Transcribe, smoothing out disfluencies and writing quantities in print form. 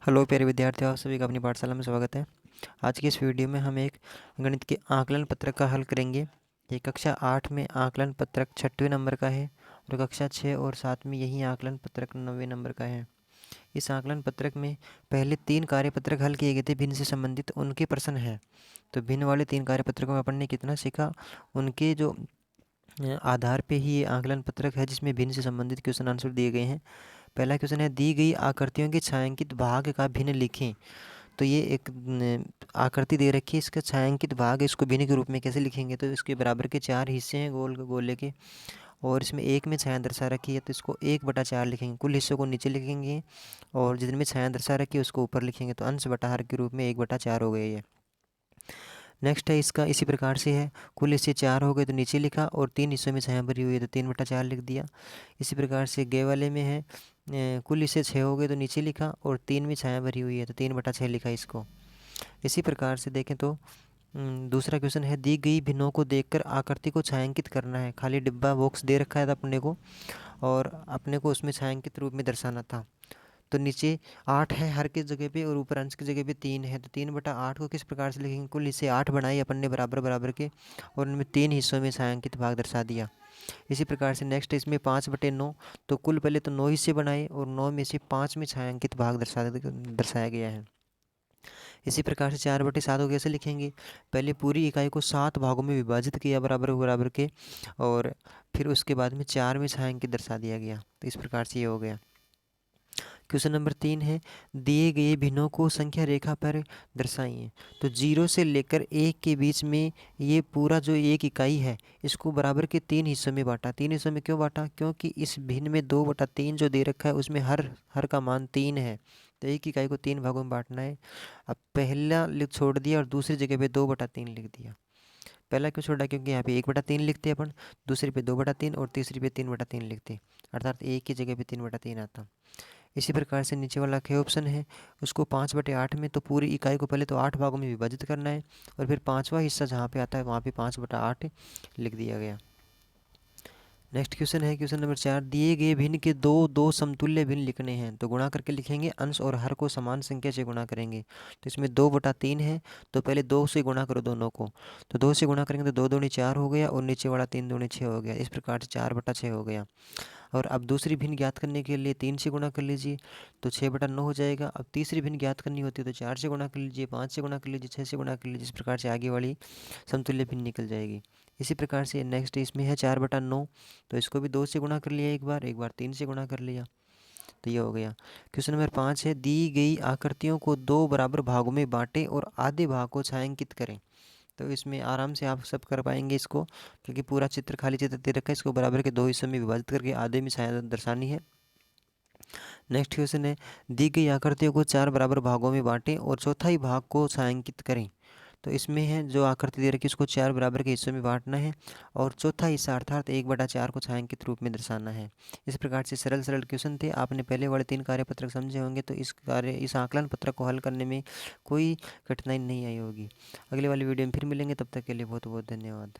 Hello प्यारे विद्यार्थियों, आप सभी का अपनी पाठशाला में स्वागत है। आज की इस वीडियो में हम एक गणित के आकलन पत्रक का हल करेंगे। ये कक्षा 8 में आकलन पत्रक 6वें नंबर का है और कक्षा 6 और 7 में यही आकलन पत्रक 9वें नंबर का है। इस आकलन पत्रक में पहले 3 कार्यपत्रक हल किए गए थे, भिन्न से संबंधित उनके प्रश्न हैं। तो भिन्न वाले 3 कार्यपत्रकों में अपन ने कितना सीखा, उनके जो आधार पे ही ये आकलन पत्रक है जिसमें भिन्न से संबंधित क्वेश्चन आंसर दिए गए हैं। पहला क्वेश्चन है, दी गई आकृतियों के छायांकित भाग का भिन्न लिखें। तो ये एक आकृति दे रखी है, इसका छायांकित भाग, इसको भिन्न के रूप में कैसे लिखेंगे। तो इसके बराबर के 4 हिस्से हैं गोल गोले के, और इसमें एक में छाया दर्शा रखी है तो इसको 1/4 लिखेंगे। कुल हिस्सों को नीचे लिखेंगे और जितने छाया दर्शा रखी है उसको ऊपर लिखेंगे। तो अंश बटा हर के रूप में 1/4 हो गया ये। नेक्स्ट है इसका, इसी प्रकार से है, कुल हिस्से 4 हो गए तो नीचे लिखा, और 3 हिस्सों में छाया भरी हुई है तो 3/4 लिख दिया। इसी प्रकार से गे वाले में है, कुल हिस्से 6 हो गए तो नीचे लिखा, और 3 में छाया भरी हुई है तो 3/6 लिखा इसको। इसी प्रकार से देखें तो दूसरा क्वेश्चन है, दी गई भिन्नों को देखकर आकृति को छायांकित करना है। खाली डिब्बा बॉक्स दे रखा है था अपने को, और अपने को उसमें छायांकित रूप में दर्शाना था। तो नीचे 8 है हर की जगह पे और ऊपर अंश की जगह पे 3 है, तो 3/8 को किस प्रकार से लिखेंगे। कुल हिस्से 8 बनाए अपन ने बराबर बराबर के, और उनमें 3 हिस्सों में छायांकित भाग दर्शा दिया। इसी प्रकार से नेक्स्ट इसमें 5/9, तो कुल पहले तो 9 हिस्से बनाए और 9 में से 5 में छायांकित भाग दर्शाया गया है। इसी प्रकार से 4/7 को कैसे लिखेंगे। पहले पूरी इकाई को 7 भागों में विभाजित किया बराबर बराबर के, और फिर उसके बाद में 4 में छायांकित दर्शा दिया गया। तो इस प्रकार से ये हो गया। क्वेश्चन नंबर 3 है, दिए गए भिन्नों को संख्या रेखा पर दर्शाइए। तो 0 से लेकर 1 के बीच में ये पूरा जो एक इकाई है इसको बराबर के 3 हिस्सों में बांटा। 3 हिस्सों में क्यों बांटा, क्योंकि इस भिन्न में 2/3 जो दे रखा है उसमें हर का मान 3 है, तो एक इकाई को 3 भागों में बांटना है। अब पहला लिख छोड़ दिया और दूसरी जगह पे 2/3 लिख दिया। पहला क्यों छोड़ा, क्योंकि यहाँ पे 1/3 लिखते अपन, दूसरी पे 2/3 और तीसरी पे 3/3 लिखते, अर्थात एक की जगह पे 3/3 आता। इसी प्रकार से नीचे वाला खे ऑप्शन है, उसको 5/8 में, तो पूरी इकाई को पहले तो 8 भागों में विभाजित करना है, और फिर 5वां हिस्सा जहाँ पे आता है वहाँ पे 5/8 लिख दिया गया। नेक्स्ट क्वेश्चन है, क्वेश्चन नंबर 4, दिए गए भिन्न के दो दो समतुल्य भिन्न लिखने हैं। तो गुणा करके लिखेंगे, अंश और हर को समान संख्या से गुणा करेंगे। तो इसमें 2/3 है, तो पहले 2 से गुणा करो दोनों को। तो 2 से गुणा करेंगे तो 2 दूनी 4 हो गया, और नीचे वाला 3 दूनी 6 हो गया। इस प्रकार से 4/6 हो गया। और अब दूसरी भिन्न ज्ञात करने के लिए 3 से गुणा कर लीजिए, तो 6/9 हो जाएगा। अब तीसरी भिन्न ज्ञात करनी होती है तो 4 से गुणा कर लीजिए, 5 से गुणा कर लीजिए, 6 से गुणा कर लीजिए। इस प्रकार से आगे वाली समतुल्य भिन्न निकल जाएगी। इसी प्रकार से नेक्स्ट इसमें है 4/9, तो इसको भी 2 से गुणा कर लिया एक बार 3 से गुणा कर लिया, तो ये हो गया। क्वेश्चन नंबर 5 है, दी गई आकृतियों को 2 बराबर भागों में बांटें और आधे भाग को छायांकित करें। तो इसमें आराम से आप सब कर पाएंगे इसको, क्योंकि पूरा चित्र खाली चित्र दे रखा है। इसको बराबर के 2 हिस्सों में विभाजित करके आधे में छाया दर्शानी है। नेक्स्ट क्वेश्चन है, दी गई आकृतियों को 4 बराबर भागों में बांटें और चौथाई भाग को छायांकित करें। तो इसमें है जो आकृति दे रखी है उसको 4 बराबर के हिस्सों में बांटना है, और चौथा हिस्सा अर्थात 1/4 को छायांकित रूप में दर्शाना है। इस प्रकार से सरल सरल क्वेश्चन थे। आपने पहले वाले 3 कार्यपत्रक समझे होंगे, तो इस आकलन पत्रक को हल करने में कोई कठिनाई नहीं आई होगी। अगले वाली वीडियो में फिर मिलेंगे, तब तक के लिए बहुत बहुत धन्यवाद।